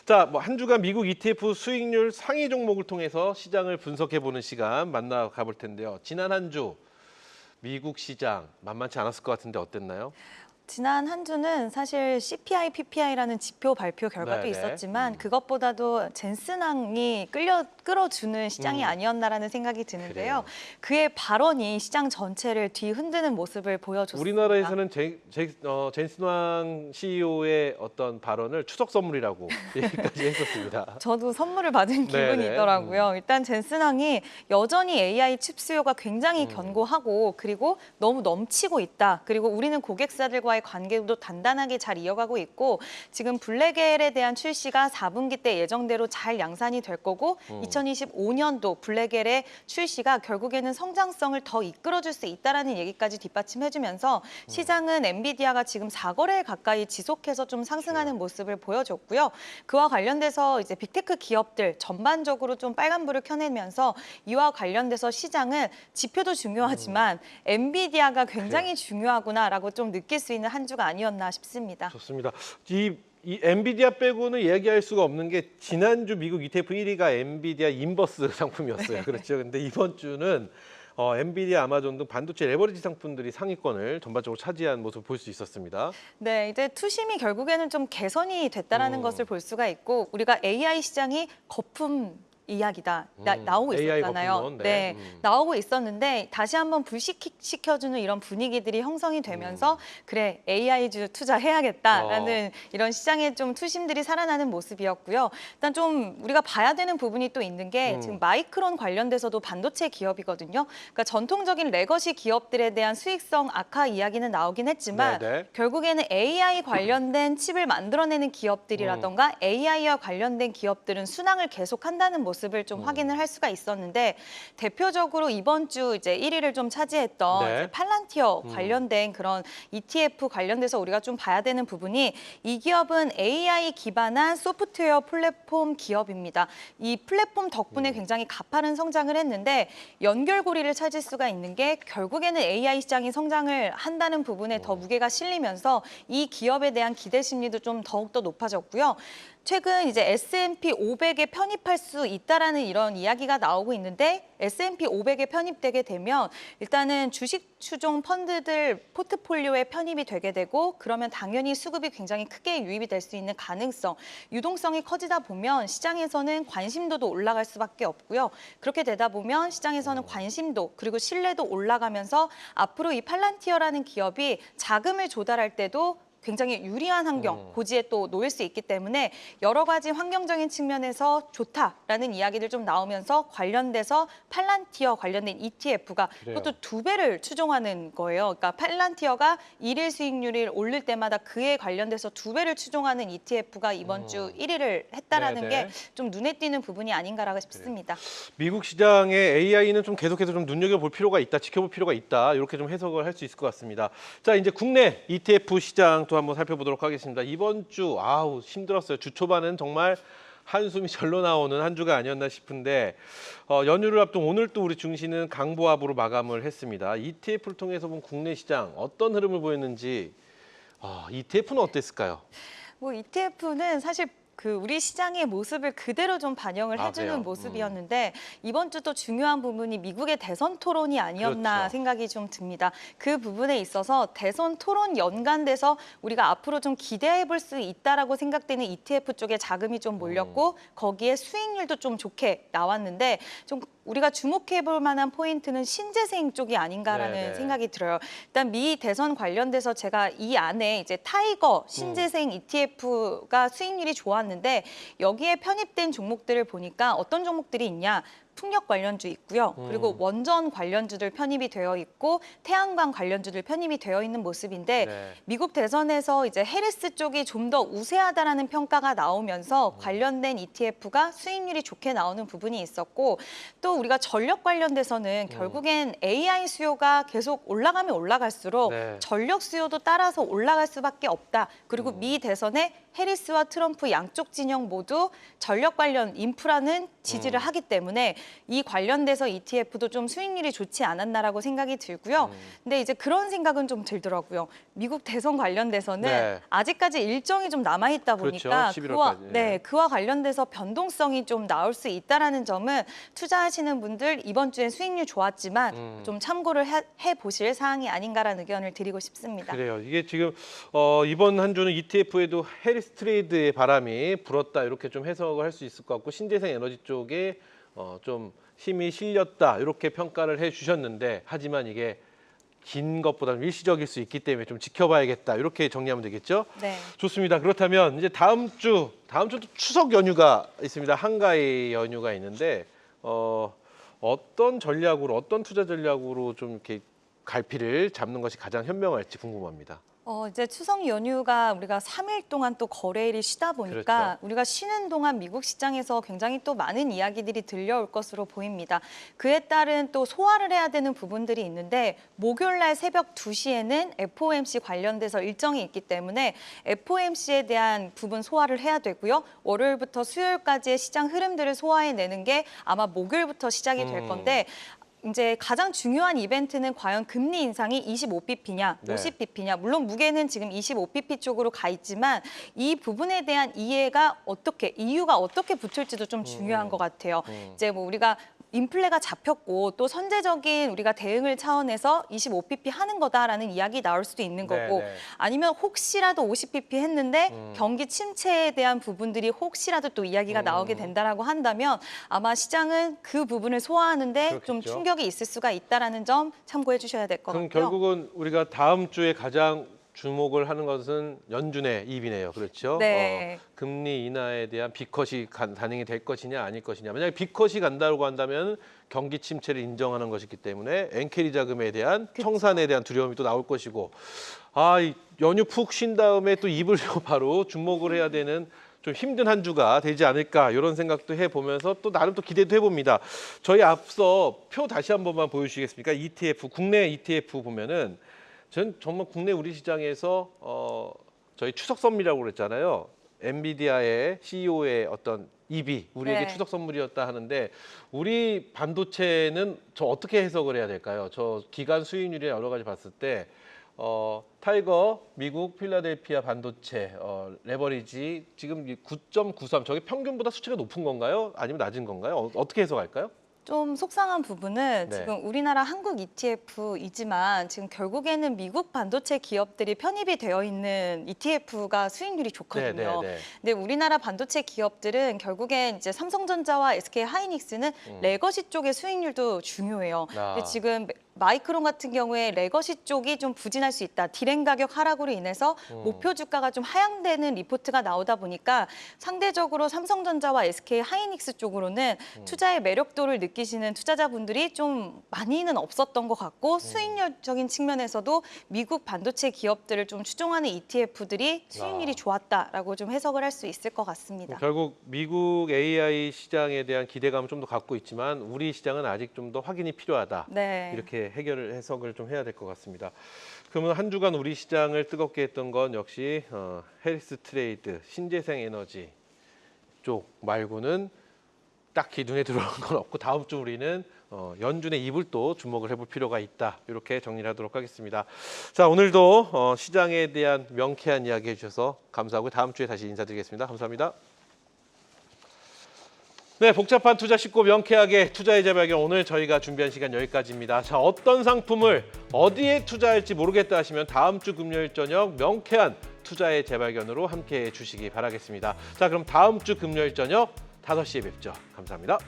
자, 뭐 한 주간 미국 ETF 수익률 상위 종목을 통해서 시장을 분석해보는 시간 만나가 볼 텐데요. 지난 한 주 미국 시장 만만치 않았을 것 같은데 어땠나요? 지난 한 주는 사실 CPI, PPI라는 지표 발표 결과도 네네. 있었지만 그것보다도 젠슨왕이 끌어주는 시장이 아니었나라는 생각이 드는데요. 그래요. 그의 발언이 시장 전체를 뒤흔드는 모습을 보여줬습니다. 우리나라에서는 젠슨왕 CEO의 어떤 발언을 추석 선물이라고 얘기까지 했었습니다. 저도 선물을 받은 네네. 기분이더라고요. 일단 젠슨왕이 여전히 AI 칩 수요가 굉장히 견고하고 그리고 너무 넘치고 있다. 그리고 우리는 고객사들과의 관계도 단단하게 잘 이어가고 있고 지금 블랙엘에 대한 출시가 4분기 때 예정대로 잘 양산이 될 거고 2025년도 블랙엘의 출시가 결국에는 성장성을 더 이끌어줄 수 있다라는 얘기까지 뒷받침해주면서 시장은 엔비디아가 지금 4거래일 가까이 지속해서 좀 상승하는 모습을 보여줬고요. 그와 관련돼서 이제 빅테크 기업들 전반적으로 좀 빨간불을 켜내면서 이와 관련돼서 시장은 지표도 중요하지만 엔비디아가 굉장히 중요하구나라고 좀 느낄 수 있는 한 주가 아니었나 싶습니다. 좋습니다. 이 엔비디아 빼고는 얘기할 수가 없는 게 지난주 미국 ETF 1위가 엔비디아 인버스 상품이었어요. 그렇죠. 근데 이번 주는 엔비디아, 아마존 등 반도체 레버리지 상품들이 상위권을 전반적으로 차지한 모습을 볼 수 있었습니다. 네, 이제 투심이 결국에는 좀 개선이 됐다라는 것을 볼 수가 있고 우리가 AI 시장이 거품 이야기다 나오고 AI 있었잖아요. 거품론, 네, 나오고 있었는데 다시 한번 불식시켜주는 이런 분위기들이 형성이 되면서 그래 AI주 투자해야겠다라는 이런 시장의 좀 투심들이 살아나는 모습이었고요. 일단 좀 우리가 봐야 되는 부분이 또 있는 게 지금 마이크론 관련돼서도 반도체 기업이거든요. 그러니까 전통적인 레거시 기업들에 대한 수익성 악화 이야기는 나오긴 했지만 네네. 결국에는 AI 관련된 칩을 만들어내는 기업들이라던가 AI와 관련된 기업들은 순항을 계속한다는 모습을 좀 확인을 할 수가 있었는데 대표적으로 이번 주 이제 1위를 좀 차지했던 네. 이제 팔란티어 관련된 그런 ETF 관련돼서 우리가 좀 봐야 되는 부분이 이 기업은 AI 기반한 소프트웨어 플랫폼 기업입니다. 이 플랫폼 덕분에 굉장히 가파른 성장을 했는데 연결고리를 찾을 수가 있는 게 결국에는 AI 시장이 성장을 한다는 부분에 더 무게가 실리면서 이 기업에 대한 기대 심리도 좀 더욱더 높아졌고요. 최근 이제 S&P 500에 편입할 수 있다라는 이런 이야기가 나오고 있는데 S&P 500에 편입되게 되면 일단은 주식 추종 펀드들 포트폴리오에 편입이 되게 되고 그러면 당연히 수급이 굉장히 크게 유입이 될 수 있는 가능성, 유동성이 커지다 보면 시장에서는 관심도도 올라갈 수밖에 없고요. 그렇게 되다 보면 시장에서는 관심도 그리고 신뢰도 올라가면서 앞으로 이 팔란티어라는 기업이 자금을 조달할 때도 굉장히 유리한 환경, 고지에 또 놓일 수 있기 때문에 여러 가지 환경적인 측면에서 좋다라는 이야기들 좀 나오면서 관련돼서 팔란티어 관련된 ETF가 그래요. 그것도 2배를 추종하는 거예요. 그러니까 팔란티어가 일일 수익률을 올릴 때마다 그에 관련돼서 2배를 추종하는 ETF가 이번 주 1위를 했다라는 네네. 게 좀 눈에 띄는 부분이 아닌가라고 싶습니다. 미국 시장의 AI는 좀 계속해서 좀 눈여겨볼 필요가 있다, 지켜볼 필요가 있다, 이렇게 좀 해석을 할 수 있을 것 같습니다. 자, 이제 국내 ETF 시장도 한번 살펴보도록 하겠습니다. 이번 주, 힘들었어요. 주 초반은 정말 한숨이 절로 나오는 한 주가 아니었나 싶은데 연휴를 앞둔 오늘 또 우리 증시는 강보합으로 마감을 했습니다. ETF를 통해서 본 국내 시장 어떤 흐름을 보였는지 ETF는 어땠을까요? 뭐 ETF는 사실 우리 시장의 모습을 그대로 좀 반영을 해주는 그래요? 모습이었는데 이번 주 또 중요한 부분이 미국의 대선 토론이 아니었나 그렇죠. 생각이 좀 듭니다. 그 부분에 있어서 대선 토론 연관돼서 우리가 앞으로 좀 기대해 볼 수 있다라고 생각되는 ETF 쪽에 자금이 좀 몰렸고 거기에 수익률도 좀 좋게 나왔는데 좀 우리가 주목해 볼 만한 포인트는 신재생 쪽이 아닌가라는 네네. 생각이 들어요. 일단 미 대선 관련돼서 제가 이 안에 이제 타이거 신재생 ETF가 수익률이 좋았는데 여기에 편입된 종목들을 보니까 어떤 종목들이 있냐? 풍력 관련주 있고요. 그리고 원전 관련주들 편입이 되어 있고 태양광 관련주들 편입이 되어 있는 모습인데 네. 미국 대선에서 이제 해리스 쪽이 좀 더 우세하다라는 평가가 나오면서 관련된 ETF가 수익률이 좋게 나오는 부분이 있었고 또 우리가 전력 관련돼서는 결국엔 AI 수요가 계속 올라가면 올라갈수록 네. 전력 수요도 따라서 올라갈 수밖에 없다. 그리고 미 대선에 해리스와 트럼프 양쪽 진영 모두 전력 관련 인프라는 지지를 하기 때문에 이 관련돼서 ETF도 좀 수익률이 좋지 않았나라고 생각이 들고요. 근데 이제 그런 생각은 좀 들더라고요. 미국 대선 관련돼서는 네. 아직까지 일정이 좀 남아 있다 보니까 그렇죠. 11월까지. 그와 관련돼서 변동성이 좀 나올 수 있다라는 점은 투자하시는 분들 이번 주엔 수익률 좋았지만 좀 참고를 해 보실 사항이 아닌가라는 의견을 드리고 싶습니다. 그래요. 이게 지금 이번 한 주는 ETF에도 해리스 트레이드의 바람이 불었다 이렇게 좀 해석을 할 수 있을 것 같고 신재생 에너지 쪽에 좀 힘이 실렸다 이렇게 평가를 해주셨는데 하지만 이게 긴 것보다는 일시적일 수 있기 때문에 좀 지켜봐야겠다 이렇게 정리하면 되겠죠? 네. 좋습니다. 그렇다면 이제 다음 주도 추석 연휴가 있습니다. 한가위 연휴가 있는데 어떤 전략으로 어떤 투자 전략으로 좀 이렇게 갈피를 잡는 것이 가장 현명할지 궁금합니다. 이제 추석 연휴가 우리가 3일 동안 또 거래일이 쉬다 보니까 그렇죠. 우리가 쉬는 동안 미국 시장에서 굉장히 또 많은 이야기들이 들려올 것으로 보입니다. 그에 따른 또 소화를 해야 되는 부분들이 있는데 목요일 날 새벽 2시에는 FOMC 관련돼서 일정이 있기 때문에 FOMC에 대한 부분 소화를 해야 되고요. 월요일부터 수요일까지의 시장 흐름들을 소화해내는 게 아마 목요일부터 시작이 될 건데 이제 가장 중요한 이벤트는 과연 금리 인상이 25bp냐, 네. 50bp냐. 물론 무게는 지금 25bp 쪽으로 가 있지만 이 부분에 대한 이유가 어떻게 붙을지도 좀 중요한 것 같아요. 이제 뭐 우리가 인플레가 잡혔고 또 선제적인 우리가 대응을 차원에서 25bp 하는 거다라는 이야기 나올 수도 있는 거고 네. 아니면 혹시라도 50bp 했는데 경기 침체에 대한 부분들이 혹시라도 또 이야기가 나오게 된다라고 한다면 아마 시장은 그 부분을 소화하는데 좀 그렇겠죠. 충격이 있을 수가 있다라는 점 참고해 주셔야 될 것 그럼 같고요. 결국은 우리가 다음 주에 가장 주목을 하는 것은 연준의 입이네요. 그렇죠? 네. 금리 인하에 대한 B컷이 단행이 될 것이냐 아닐 것이냐. 만약에 B컷이 간다고 한다면 경기 침체를 인정하는 것이기 때문에 엔캐리 자금에 대한 청산에 대한 두려움이 또 나올 것이고 이 연휴 푹 쉰 다음에 또 입을 바로 주목을 해야 되는 좀 힘든 한 주가 되지 않을까 이런 생각도 해보면서 또 나름 또 기대도 해봅니다. 저희 앞서 표 다시 한 번만 보여주시겠습니까? ETF, 국내 ETF 보면은 전 정말 국내 우리 시장에서 저희 추석 선물이라고 그랬잖아요. 엔비디아의 CEO의 어떤 입이 우리에게 네. 추석 선물이었다 하는데 우리 반도체는 저 어떻게 해석을 해야 될까요? 저 기간 수익률이 여러 가지 봤을 때 타이거 미국 필라델피아 반도체 레버리지 지금 9.93 저게 평균보다 수치가 높은 건가요? 아니면 낮은 건가요? 어떻게 해석할까요? 좀 속상한 부분은 네. 지금 우리나라 한국 ETF이지만 지금 결국에는 미국 반도체 기업들이 편입이 되어 있는 ETF가 수익률이 좋거든요. 네. 근데 우리나라 반도체 기업들은 결국엔 이제 삼성전자와 SK 하이닉스는 레거시 쪽의 수익률도 중요해요. 근데 지금 마이크론 같은 경우에 레거시 쪽이 좀 부진할 수 있다. 디램 가격 하락으로 인해서 목표 주가가 좀 하향되는 리포트가 나오다 보니까 상대적으로 삼성전자와 SK 하이닉스 쪽으로는 투자의 매력도를 느끼시는 투자자분들이 좀 많이는 없었던 것 같고 수익률적인 측면에서도 미국 반도체 기업들을 좀 추종하는 ETF들이 수익률이 좋았다라고 좀 해석을 할 수 있을 것 같습니다. 결국 미국 AI 시장에 대한 기대감을 좀 더 갖고 있지만 우리 시장은 아직 좀 더 확인이 필요하다. 네. 이렇게 해석을 좀 해야 될 것 같습니다. 그러면 한 주간 우리 시장을 뜨겁게 했던 건 역시 해리스 트레이드, 신재생 에너지 쪽 말고는 딱히 눈에 들어오는 건 없고 다음 주 우리는 연준의 입을 또 주목을 해볼 필요가 있다. 이렇게 정리를 하도록 하겠습니다. 자, 오늘도 시장에 대한 명쾌한 이야기 해주셔서 감사하고 다음 주에 다시 인사드리겠습니다. 감사합니다. 네, 복잡한 투자 쉽고 명쾌하게 투자의 재발견 오늘 저희가 준비한 시간 여기까지입니다. 자, 어떤 상품을 어디에 투자할지 모르겠다 하시면 다음 주 금요일 저녁 명쾌한 투자의 재발견으로 함께해 주시기 바라겠습니다. 자, 그럼 다음 주 금요일 저녁 5시에 뵙죠. 감사합니다.